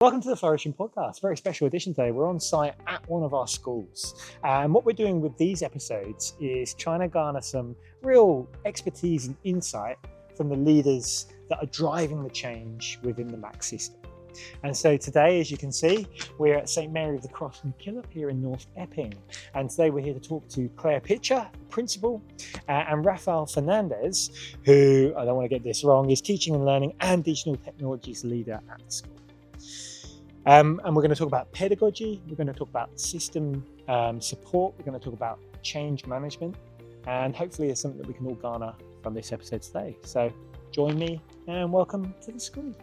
Welcome to the Flourishing Podcast. Very special edition today. We're on site at one of our schools. And what we're doing with these episodes is trying to garner some real expertise and insight from the leaders that are driving the change within the Mac system. And so today, as you can see, we're at St. Mary of the Cross MacKillop here in North Epping. And today we're here to talk to Claire Pitcher, principal, and Rafael Fernandez, who, I don't want to get this wrong, is teaching and learning and digital technologies leader at the school. And we're going to talk about pedagogy, we're going to talk about system support, we're going to talk about change management, and hopefully it's something that we can all garner from this episode today. So join me and welcome to the school.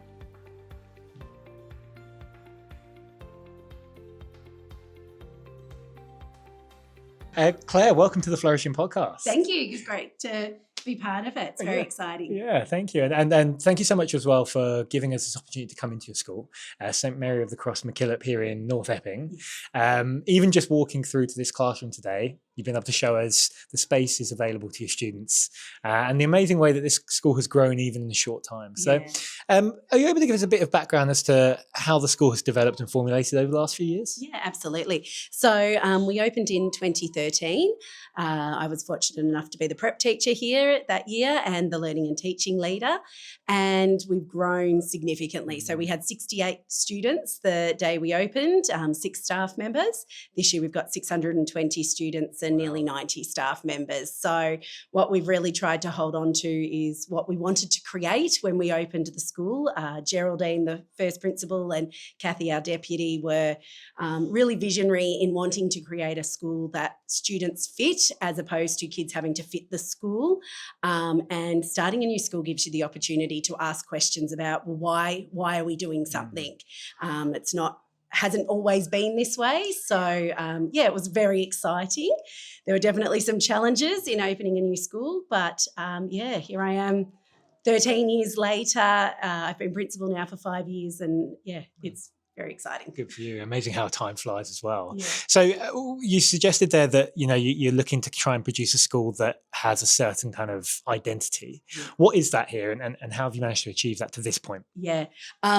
Claire, welcome to the Flourishing Podcast. Thank you. It's great to be part of it. It's very exciting. Yeah, thank you. And thank you so much as well for giving us this opportunity to come into your school, St. Mary of the Cross MacKillop here in North Epping. Even just walking through to this classroom today, you've been able to show us the spaces available to your students and the amazing way that this school has grown even in a short time. So are you able to give us a bit of background as to how the school has developed and formulated over the last few years? Yeah, absolutely. So we opened in 2013. I was fortunate enough to be the prep teacher here that year and the learning and teaching leader. And we've grown significantly. So we had 68 students the day we opened, 6 staff members. This year we've got 620 students and nearly 90 staff members. So what we've really tried to hold on to is what we wanted to create when we opened the school. Geraldine, the first principal, and Kathy, our deputy, were really visionary in wanting to create a school that students fit as opposed to kids having to fit the school. And starting a new school gives you the opportunity to ask questions about, well, why are we doing something? Hasn't always been this way. So, it was very exciting. There were definitely some challenges in opening a new school, but here I am 13 years later. I've been principal now for 5 years and it's very exciting. Good for you. Amazing how time flies as well. Yeah. So you suggested there that, you're looking to try and produce a school that has a certain kind of identity. Yeah. What is that here and how have you managed to achieve that to this point? Yeah,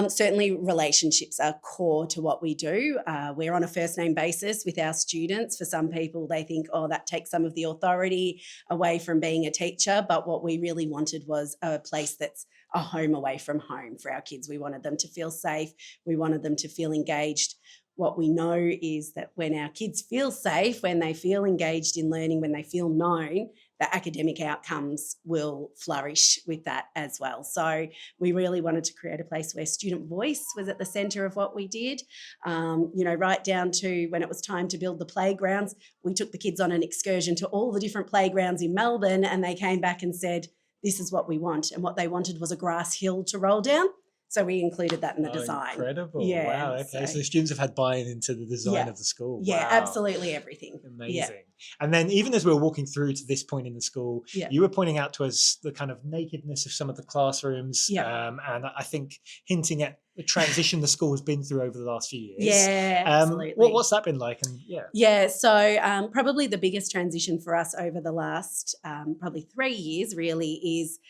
certainly relationships are core to what we do. We're on a first name basis with our students. For some people, they think, that takes some of the authority away from being a teacher. But what we really wanted was a place that's a home away from home for our kids. We wanted them to feel safe. We wanted them to feel engaged. What we know is that when our kids feel safe, when they feel engaged in learning, when they feel known, the academic outcomes will flourish with that as well. So we really wanted to create a place where student voice was at the centre of what we did, right down to when it was time to build the playgrounds. We took the kids on an excursion to all the different playgrounds in Melbourne and they came back and said, this is what we want. And what they wanted was a grass hill to roll down. So we included that in the design. Incredible. Yeah, wow. Okay. So the students have had buy-in into the design of the school. Yeah, wow. Absolutely everything. Amazing. Yeah. And then even as we were walking through to this point in the school, you were pointing out to us the kind of nakedness of some of the classrooms and I think hinting at the transition the school has been through over the last few years. Yeah, absolutely. What's that been like? And so probably the biggest transition for us over the last probably 3 years really is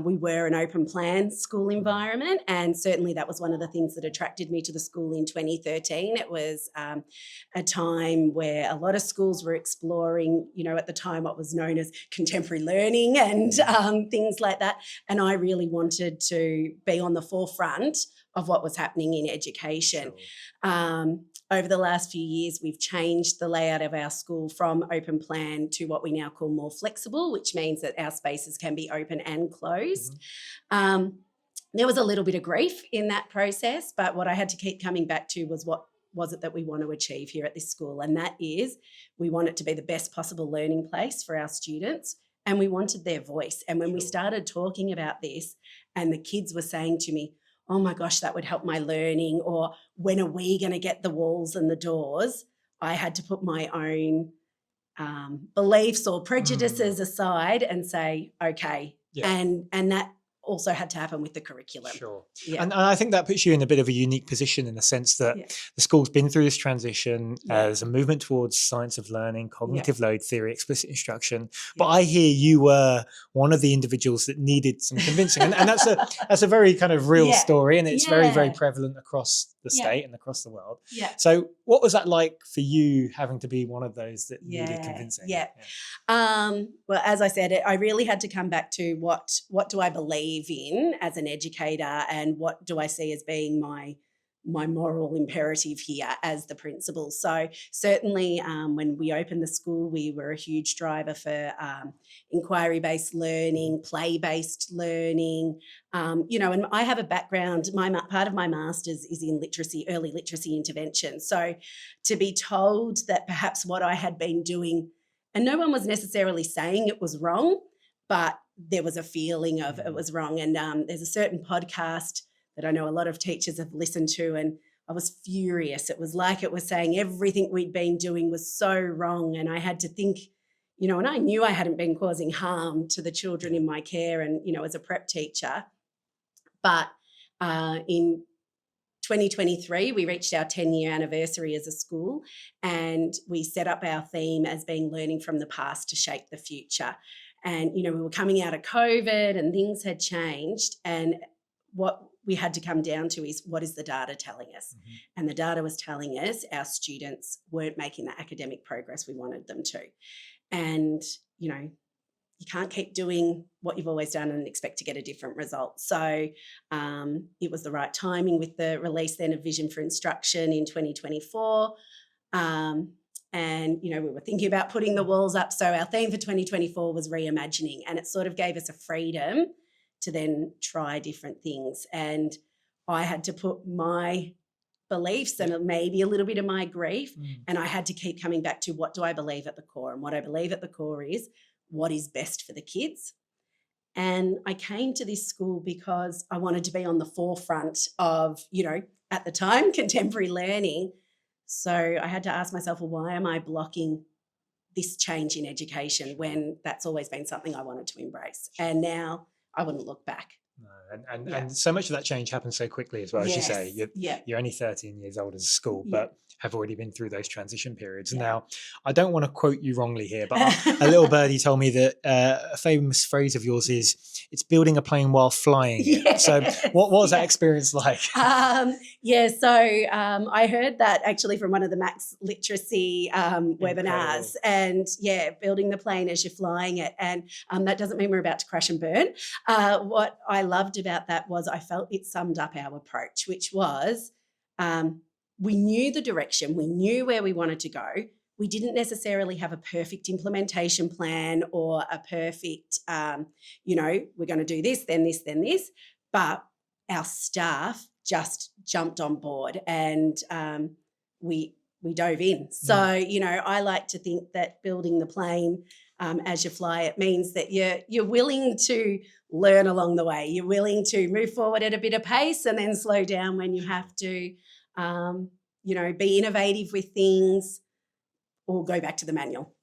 we were an open plan school environment, and certainly that was one of the things that attracted me to the school in 2013. It was a time where a lot of schools were exploring, at the time what was known as contemporary learning and things like that, and I really wanted to be on the forefront of what was happening in education. Sure. Over the last few years, we've changed the layout of our school from open plan to what we now call more flexible, which means that our spaces can be open and closed. Mm-hmm. There was a little bit of grief in that process, but what I had to keep coming back to was what was it that we want to achieve here at this school, and that is we want it to be the best possible learning place for our students, and we wanted their voice. And when we started talking about this and the kids were saying to me, oh my gosh, that would help my learning, or when are we going to get the walls and the doors? I had to put my own beliefs or prejudices aside and say, okay. Yeah. And that also had to happen with the curriculum. Sure. Yeah. And I think that puts you in a bit of a unique position in the sense that the school's been through this transition as a movement towards science of learning, cognitive load theory, explicit instruction. But I hear you were one of the individuals that needed some convincing. And that's a very kind of real story, and it's very, very prevalent across the state and across the world. Yeah. So what was that like for you, having to be one of those that needed convincing? Well, as I said, I really had to come back to what do I believe in as an educator, and what do I see as being my moral imperative here as the principal. So certainly when we opened the school, we were a huge driver for inquiry-based learning, play-based learning, and I have a background, part of my master's is in early literacy intervention. So to be told that perhaps what I had been doing, and no one was necessarily saying it was wrong, but there was a feeling of it was wrong. And there's a certain podcast that I know a lot of teachers have listened to, and I was furious. It was like it was saying everything we'd been doing was so wrong, and I had to think, and I knew I hadn't been causing harm to the children in my care and, as a prep teacher. But in 2023, we reached our 10-year anniversary as a school, and we set up our theme as being learning from the past to shape the future. And, we were coming out of COVID and things had changed, and what we had to come down to is, what is the data telling us? Mm-hmm. And the data was telling us our students weren't making the academic progress we wanted them to. And, you can't keep doing what you've always done and expect to get a different result. So it was the right timing with the release then of Vision for Instruction in 2024. And, we were thinking about putting the walls up. So our theme for 2024 was reimagining, and it sort of gave us a freedom to then try different things. And I had to put my beliefs and maybe a little bit of my grief, and I had to keep coming back to, what do I believe at the core? And what I believe at the core is what is best for the kids. And I came to this school because I wanted to be on the forefront of, at the time, contemporary learning. So I had to ask myself, well, why am I blocking this change in education when that's always been something I wanted to embrace? And now I wouldn't look back. No, and so much of that change happens so quickly as well. As you say, you're only 13 years old as a school, but have already been through those transition periods. Now, I don't want to quote you wrongly here, but a little birdie told me that a famous phrase of yours is, it's building a plane while flying it. So what was that experience like? So I heard that actually from one of the Max Literacy webinars. And building the plane as you're flying it. And that doesn't mean we're about to crash and burn. What I loved about that was I felt it summed up our approach, which was we knew the direction, we knew where we wanted to go. We didn't necessarily have a perfect implementation plan or a perfect, we're going to do this, then this, then this. But our staff just jumped on board, and we dove in. So, I like to think that building the plane as you fly, it means that you're willing to learn along the way. You're willing to move forward at a bit of pace and then slow down when you have to, be innovative with things, or go back to the manual.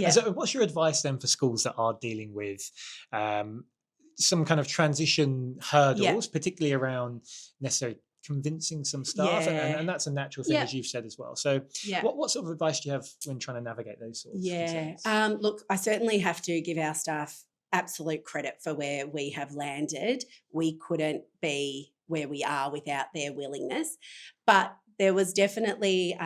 So what's your advice then for schools that are dealing with some kind of transition hurdles, particularly around necessarily convincing some staff, and that's a natural thing, as you've said as well. So what sort of advice do you have when trying to navigate those sorts of concerns? Look, I certainly have to give our staff absolute credit for where we have landed. We couldn't be where we are without their willingness, but there was definitely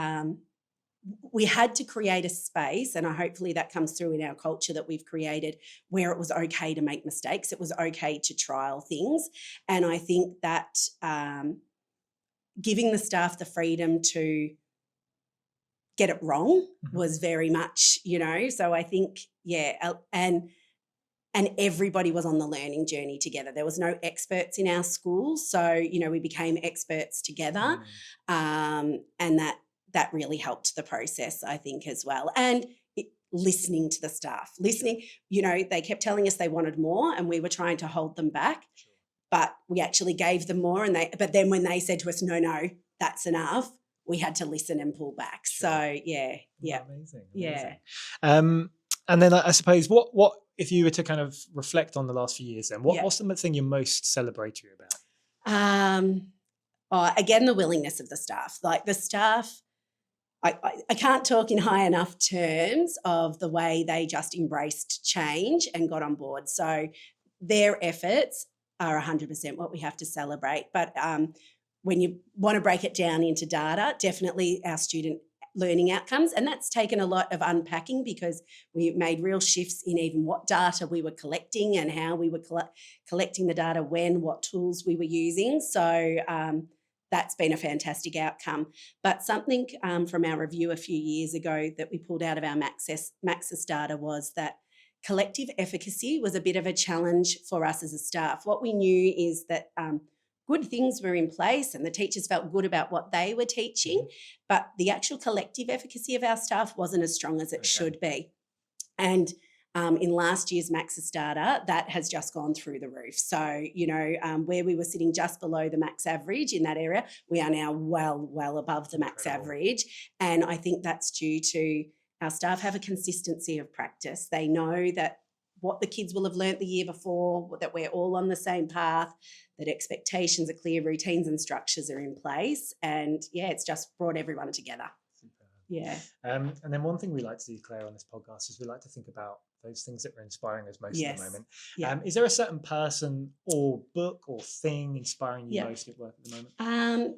we had to create a space, and hopefully that comes through in our culture that we've created, where it was okay to make mistakes. It was okay to trial things. And I think that giving the staff the freedom to get it wrong was very much, so I think, and everybody was on the learning journey together. There was no experts in our school. So, we became experts together. And that really helped the process, I think, as well. And listening to the staff, they kept telling us they wanted more, and we were trying to hold them back. But we actually gave them more, but then when they said to us, no, that's enough, we had to listen and pull back. Sure. So, Amazing. And then I suppose what if you were to kind of reflect on the last few years, then Yeah. what's the thing you're most celebratory about? Again, the willingness of the staff. Like the staff, I can't talk in high enough terms of the way they just embraced change and got on board. So their efforts are 100% what we have to celebrate. But when you want to break it down into data, definitely our student learning outcomes. And that's taken a lot of unpacking because we made real shifts in even what data we were collecting and how we were collecting the data, when, what tools we were using. So that's been a fantastic outcome. But something from our review a few years ago that we pulled out of our Maxis data was that collective efficacy was a bit of a challenge for us as a staff. What we knew is that good things were in place and the teachers felt good about what they were teaching, but the actual collective efficacy of our staff wasn't as strong as it should be. And in last year's Maxis data, that has just gone through the roof. So, where we were sitting just below the max average in that area, we are now well above the max average. And I think that's due to our staff have a consistency of practice. They know that what the kids will have learnt the year before, that we're all on the same path, that expectations are clear, routines and structures are in place. And it's just brought everyone together. Yeah. And then one thing we like to do, Claire, on this podcast is we like to think about those things that are inspiring us most at the moment. Yeah. Is there a certain person or book or thing inspiring you most at work at the moment?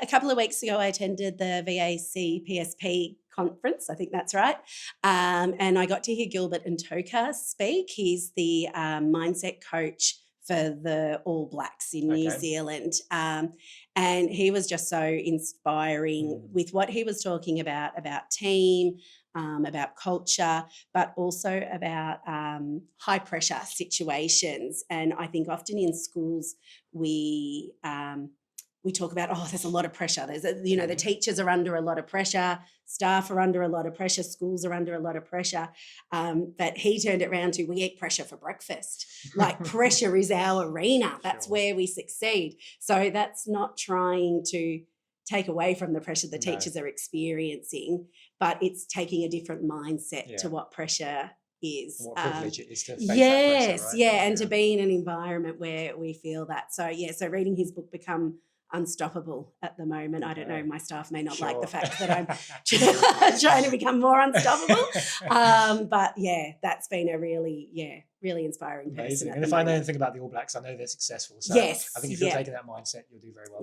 A couple of weeks ago I attended the VAC PSP conference, I think that's right, and I got to hear Gilbert Ntoka speak. He's the mindset coach for the All Blacks in New Zealand. And he was just so inspiring with what he was talking about team, about culture, but also about high pressure situations. And I think often in schools we talk about, there's a lot of pressure. There's the teachers are under a lot of pressure, staff are under a lot of pressure, schools are under a lot of pressure. But he turned it around to, we eat pressure for breakfast. Like pressure is our arena. That's where we succeed. So that's not trying to take away from the pressure the teachers are experiencing, but it's taking a different mindset to what pressure is. What privilege it is to face that pressure, right? And to be in an environment where we feel that. So reading his book, Become Unstoppable, at the moment. I don't know, my staff may not like the fact that I'm trying to become more unstoppable. But that's been a really inspiring person. And if I know anything about the All Blacks, I know they're successful. So I think if you're taking that mindset, you'll do very well.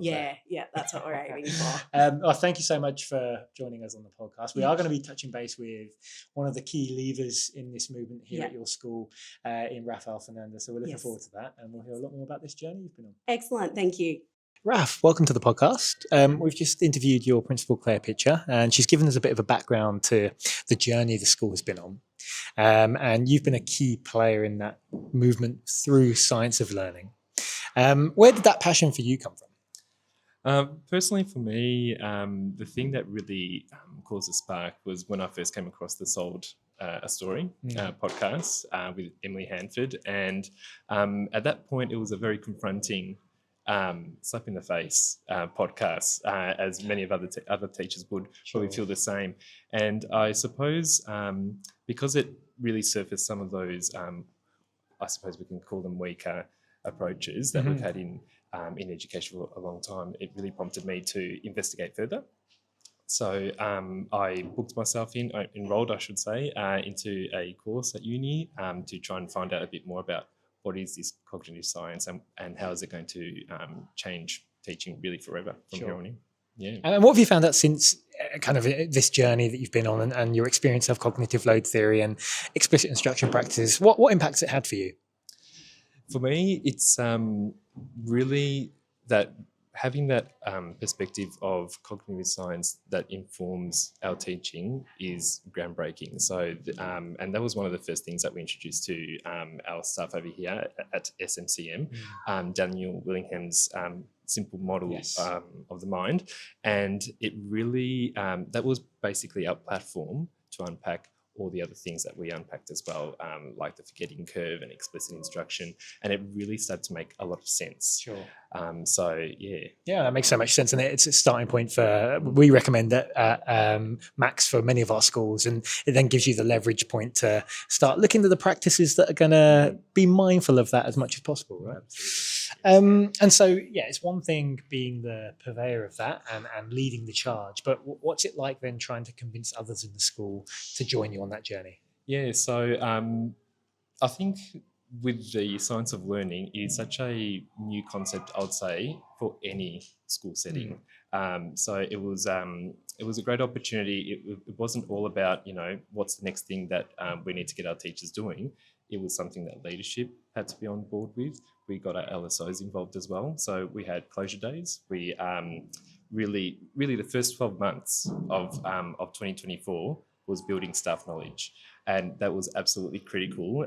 That's what we're aiming for. Thank you so much for joining us on the podcast. We are going to be touching base with one of the key levers in this movement here at your school, in Rafael Fernandez. So we're looking forward to that, and we'll hear a lot more about this journey you've been on. Excellent. Thank you. Raf, welcome to the podcast. We've just interviewed your principal, Claire Pitcher, and she's given us a bit of a background to the journey the school has been on. And you've been a key player in that movement through science of learning. Where did that passion for you come from? Personally, for me, the thing that really caused a spark was when I first came across the Sold a Story podcast with Emily Hanford. And at that point, it was a very confronting slap in the face podcast, as many of other teachers would probably feel the same. And I suppose because it really surfaced some of those, I suppose we can call them weaker approaches that we've had in education for a long time, it really prompted me to investigate further. So I booked myself enrolled, I should say, into a course at uni to try and find out a bit more about what is this cognitive science and how is it going to change teaching really forever from here on in. Yeah. And what have you found out since kind of this journey that you've been on and your experience of cognitive load theory and explicit instruction practices? What impacts it had for you? For me, it's really that having that perspective of cognitive science that informs our teaching is groundbreaking. So, and that was one of the first things that we introduced to our staff over here at SMCM, Daniel Willingham's simple model of the mind. And it really, that was basically our platform to unpack all the other things that we unpacked as well, like the forgetting curve and explicit instruction. And it really started to make a lot of sense. Sure. So yeah. Yeah, that makes so much sense, and it's a starting point for. We recommend that Max for many of our schools, and it then gives you the leverage point to start looking at the practices that are going to be mindful of that as much as possible, right? And so, yeah, it's one thing being the purveyor of that and leading the charge, but what's it like then trying to convince others in the school to join you on that journey? Yeah, so I think with the science of learning is such a new concept, I would say, for any school setting. So it was a great opportunity. It wasn't all about, what's the next thing that we need to get our teachers doing. It was something that leadership had to be on board with. We got our LSOs involved as well. So we had closure days. We really the first 12 months of 2024 was building staff knowledge. And that was absolutely critical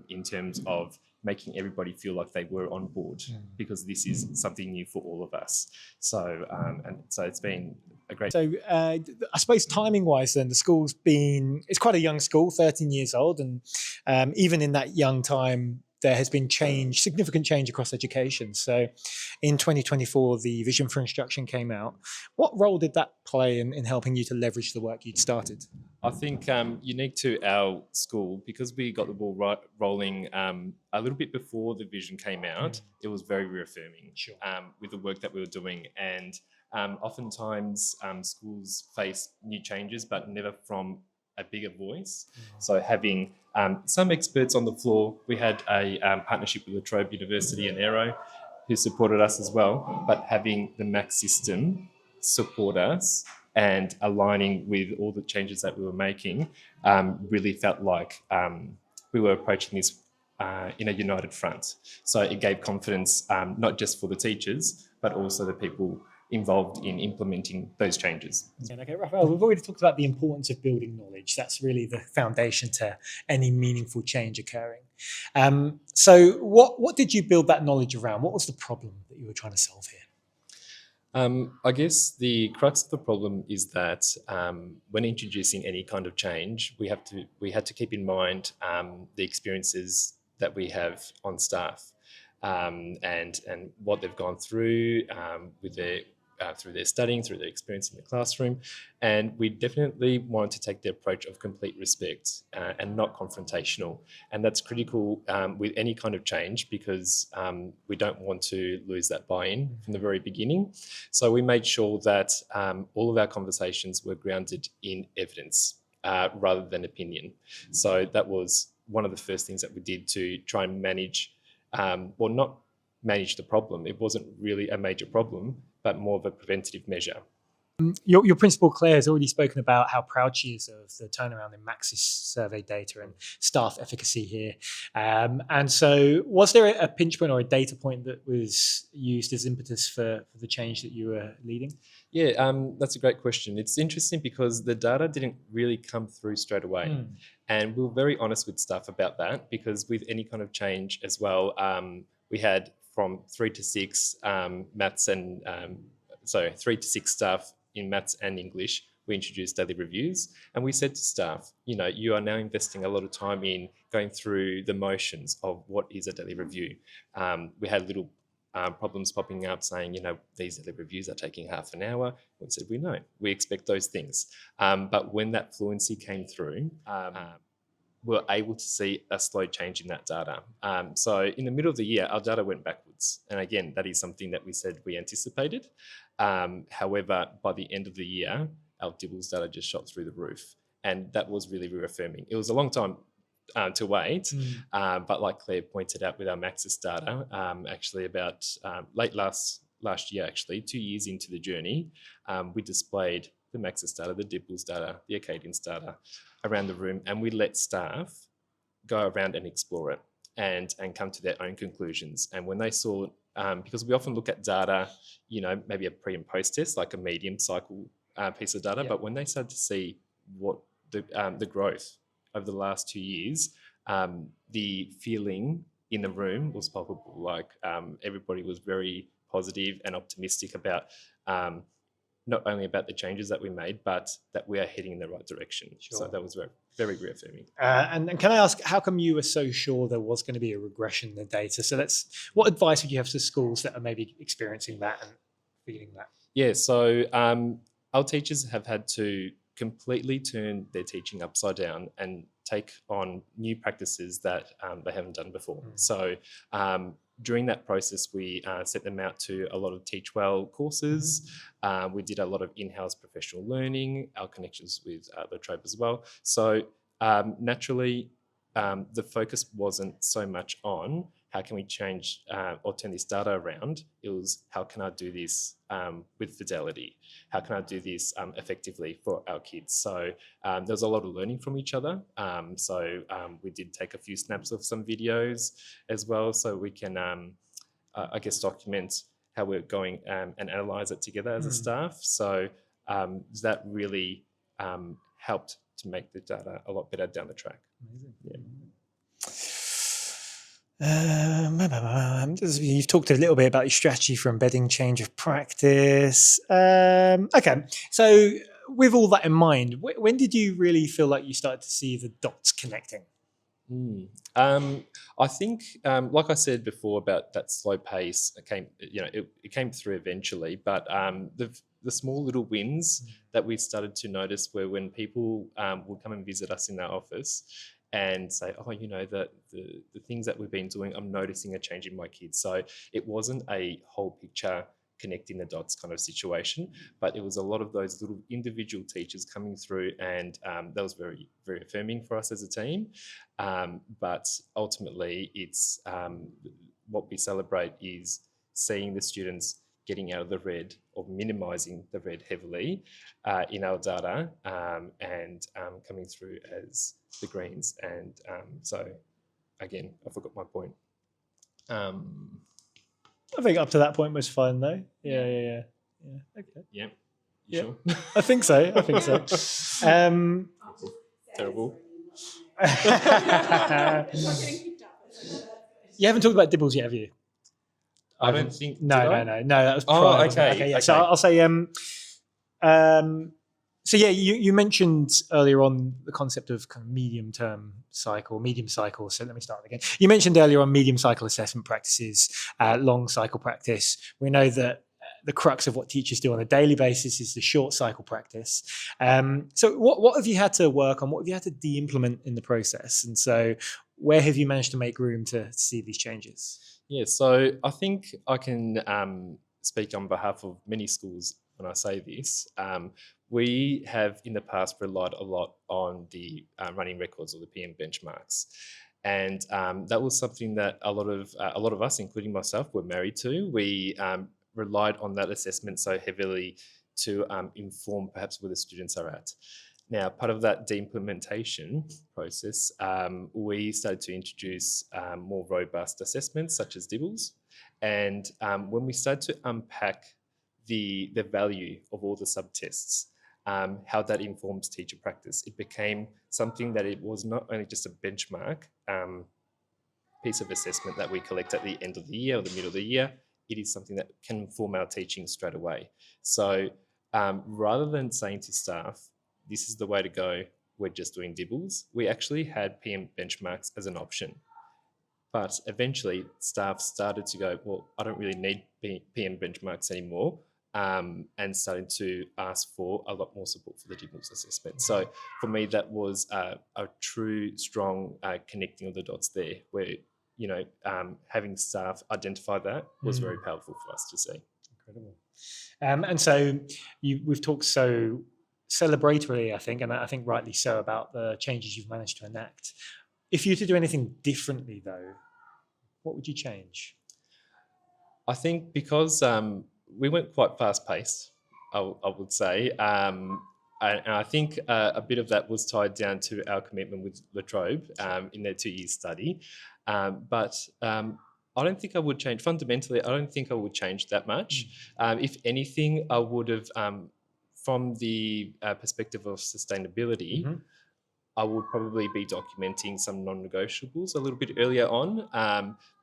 in terms of making everybody feel like they were on board, because this is something new for all of us. So, and so it's been a great. So I suppose timing wise then, the school's it's quite a young school, 13 years old. And even in that young time, there has been significant change across education. So in 2024, the Vision for Instruction came out. What role did that play in helping you to leverage the work you'd started? I think unique to our school, because we got the ball rolling a little bit before the vision came out, it was very reaffirming with the work that we were doing. And oftentimes schools face new changes, but never from a bigger voice. So having some experts on the floor, we had a partnership with La Trobe University and Aero, who supported us as well, but having the Max system support us and aligning with all the changes that we were making really felt like we were approaching this in a united front. So it gave confidence not just for the teachers, but also the people involved in implementing those changes. Okay, Rafael, we've already talked about the importance of building knowledge. That's really the foundation to any meaningful change occurring. So what did you build that knowledge around? What was the problem that you were trying to solve here? I guess the crux of the problem is that when introducing any kind of change, we had to keep in mind the experiences that we have on staff and what they've gone through with through their studying, through their experience in the classroom. And we definitely wanted to take the approach of complete respect and not confrontational. And that's critical with any kind of change, because we don't want to lose that buy-in from the very beginning. So we made sure that all of our conversations were grounded in evidence rather than opinion. So that was one of the first things that we did to try and manage, not manage the problem. It wasn't really a major problem, but more of a preventative measure. Your principal, Claire, has already spoken about how proud she is of the turnaround in Max's survey data and staff efficacy here. And so was there a pinch point or a data point that was used as impetus for the change that you were leading? Yeah, that's a great question. It's interesting because the data didn't really come through straight away. And we were very honest with staff about that, because with any kind of change as well, we had from 3 to 6 maths and 3 to 6 staff in maths and English. We introduced daily reviews, and we said to staff, you are now investing a lot of time in going through the motions of what is a daily review. We had little problems popping up saying, these daily reviews are taking half an hour. We said, we expect those things. But when that fluency came through, we were able to see a slow change in that data. So in the middle of the year, our data went backwards. And again, that is something that we said we anticipated. However, by the end of the year, our Dibbles data just shot through the roof. And that was really reaffirming. It was a long time to wait, but like Claire pointed out with our Maxis data, actually about late last year, actually 2 years into the journey, we displayed the Maxis data, the Dibbles data, the Acadians data around the room, and we let staff go around and explore it and come to their own conclusions. And when they saw, because we often look at data, maybe a pre and post test, like a medium cycle piece of data, but when they started to see what the growth over the last 2 years, the feeling in the room was palpable. Like everybody was very positive and optimistic about not only about the changes that we made, but that we are heading in the right direction. Sure. So that was very, very reaffirming. And can I ask, how come you were so sure there was going to be a regression in the data? So what advice would you have to schools that are maybe experiencing that and feeling that? Yeah, so our teachers have had to completely turn their teaching upside down and take on new practices that they haven't done before. So during that process, we sent them out to a lot of Teach Well courses. We did a lot of in-house professional learning, our connections with La Trobe as well. So naturally, the focus wasn't so much on how can we change or turn this data around. It was how can I do this with fidelity? How can I do this effectively for our kids? So there was a lot of learning from each other. So we did take a few snaps of some videos as well, so we can, I guess, document how we're going and analyse it together as a staff. So that really helped to make the data a lot better down the track. Amazing. Yeah. You've talked a little bit about your strategy for embedding change of practice. Okay, so with all that in mind, when did you really feel like you started to see the dots connecting? I think, like I said before about that slow pace, it came through eventually. But the small little wins that we started to notice were when people would come and visit us in our office and say, oh, the things that we've been doing, I'm noticing a change in my kids. So it wasn't a whole picture connecting the dots kind of situation, but it was a lot of those little individual teachers coming through, and that was very, very affirming for us as a team. But ultimately, it's what we celebrate is seeing the students getting out of the red or minimising the red heavily in our data and coming through as the greens. And so, again, I forgot my point. I think up to that point was fine though. Yeah. Okay. Yeah. Yeah. Sure? I think so. Terrible. You haven't talked about Dibbles yet, have you? I don't think. No. That was prior. Oh, wasn't it? okay. Yeah. Okay. So I'll say. So yeah, you mentioned earlier on the concept of kind of medium cycle. So let me start again. You mentioned earlier on medium cycle assessment practices, long cycle practice. We know that the crux of what teachers do on a daily basis is the short cycle practice. So what have you had to work on? What have you had to de-implement in the process? And so where have you managed to make room to see these changes? Yeah, so I think I can speak on behalf of many schools when I say this. We have in the past relied a lot on the running records or the PM benchmarks. And that was something that a lot of us, including myself, were married to. We relied on that assessment so heavily to inform perhaps where the students are at. Now, part of that de-implementation process, we started to introduce more robust assessments such as Dibbles. And when we started to unpack the value of all the subtests, how that informs teacher practice, it became something that it was not only just a benchmark piece of assessment that we collect at the end of the year or the middle of the year. It is something that can inform our teaching straight away. So rather than saying to staff, this is the way to go, we're just doing Dibbles, we actually had PM benchmarks as an option. But eventually staff started to go, well, I don't really need PM benchmarks anymore, and started to ask for a lot more support for the Dibbles assessment. So for me, that was a true, strong connecting of the dots there, where having staff identify that was very powerful for us to see. Incredible. And so we've talked so celebratory, I think, and I think rightly so, about the changes you've managed to enact. If you were to do anything differently, though, what would you change? I think because we went quite fast-paced, I would say, and I think a bit of that was tied down to our commitment with La Trobe in their 2-year study. But I don't think I would change. Fundamentally, I don't think I would change that much. If anything, I would have, from the perspective of sustainability, I would probably be documenting some non-negotiables a little bit earlier on.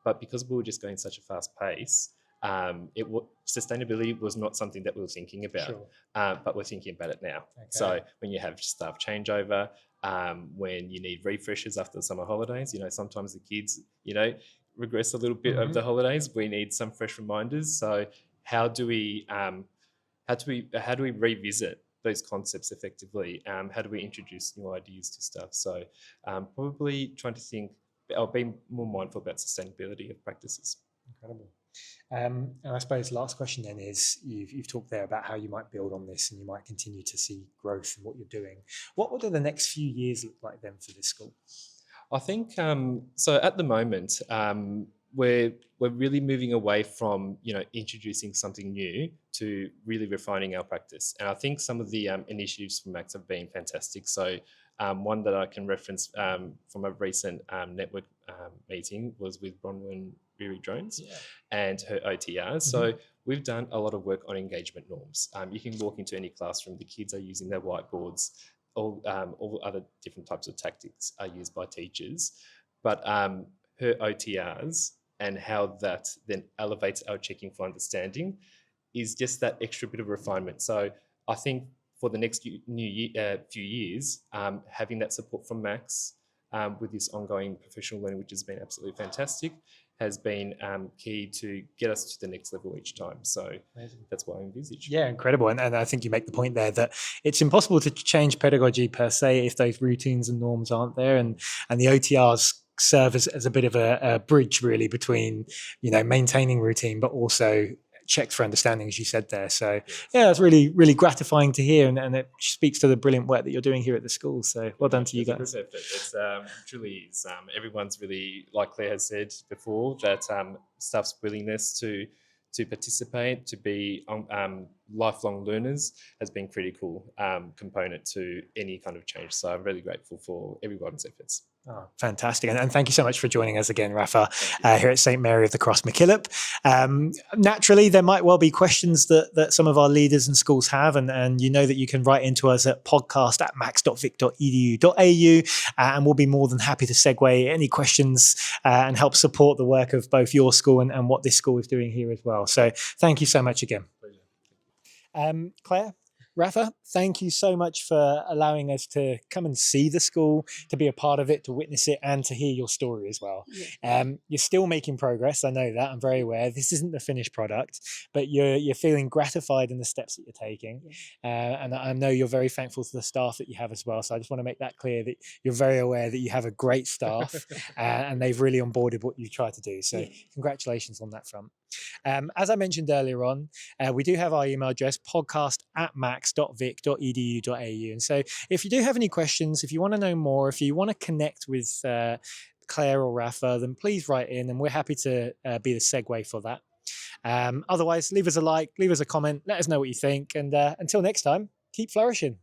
But because we were just going such a fast pace, sustainability was not something that we were thinking about, Sure. but we're thinking about it now. Okay. So when you have staff changeover, when you need refreshes after the summer holidays, sometimes the kids, regress a little bit over the holidays. We need some fresh reminders. So how do we revisit those concepts effectively? How do we introduce new ideas to stuff? So probably trying to think, I'll be more mindful about sustainability of practices. Incredible. And I suppose last question then is, you've talked there about how you might build on this and you might continue to see growth in what you're doing. What do the next few years look like then for this school? I think so. At the moment, we're really moving away from introducing something new to really refining our practice. And I think some of the initiatives from Max have been fantastic. So one that I can reference from a recent network meeting was with Bronwyn Riri Jones and her OTRs. So we've done a lot of work on engagement norms. You can walk into any classroom, the kids are using their whiteboards. All other different types of tactics are used by teachers, but her OTRs and how that then elevates our checking for understanding is just that extra bit of refinement. So I think for the next few years, having that support from Max with this ongoing professional learning, which has been absolutely fantastic, has been key to get us to the next level each time. So amazing. That's what I envisage. Yeah, incredible. And I think you make the point there that it's impossible to change pedagogy per se if those routines and norms aren't there. And the OTRs serve as a bit of a bridge really between, maintaining routine, but also checks for understanding, as you said there. So yeah, it's really, really gratifying to hear, and it speaks to the brilliant work that you're doing here at the school. So well done to you guys. It's truly is. Everyone's really, like Claire has said before, that staff's willingness to participate, to be lifelong learners has been critical component to any kind of change. So I'm really grateful for everyone's efforts. Oh, fantastic. And thank you so much for joining us again, Rafa, here at St. Mary of the Cross MacKillop. Naturally, there might well be questions that some of our leaders and schools have, and that you can write into us at podcast@max.vic.edu.au, and we'll be more than happy to segue any questions and help support the work of both your school and what this school is doing here as well. So thank you so much again. Pleasure. Claire? Rafa, thank you so much for allowing us to come and see the school, to be a part of it, to witness it, and to hear your story as well. Yeah. You're still making progress. I know that. I'm very aware. This isn't the finished product, but you're feeling gratified in the steps that you're taking. Yeah. And I know you're very thankful to the staff that you have as well. So I just want to make that clear that you're very aware that you have a great staff and they've really onboarded what you try to do. So congratulations on that front. As I mentioned earlier on, we do have our email address, podcast@max.vic.edu.au. And so if you do have any questions, if you want to know more, if you want to connect with Claire or Rafa, then please write in and we're happy to be the segue for that. Otherwise, leave us a like, leave us a comment, let us know what you think. And until next time, keep flourishing.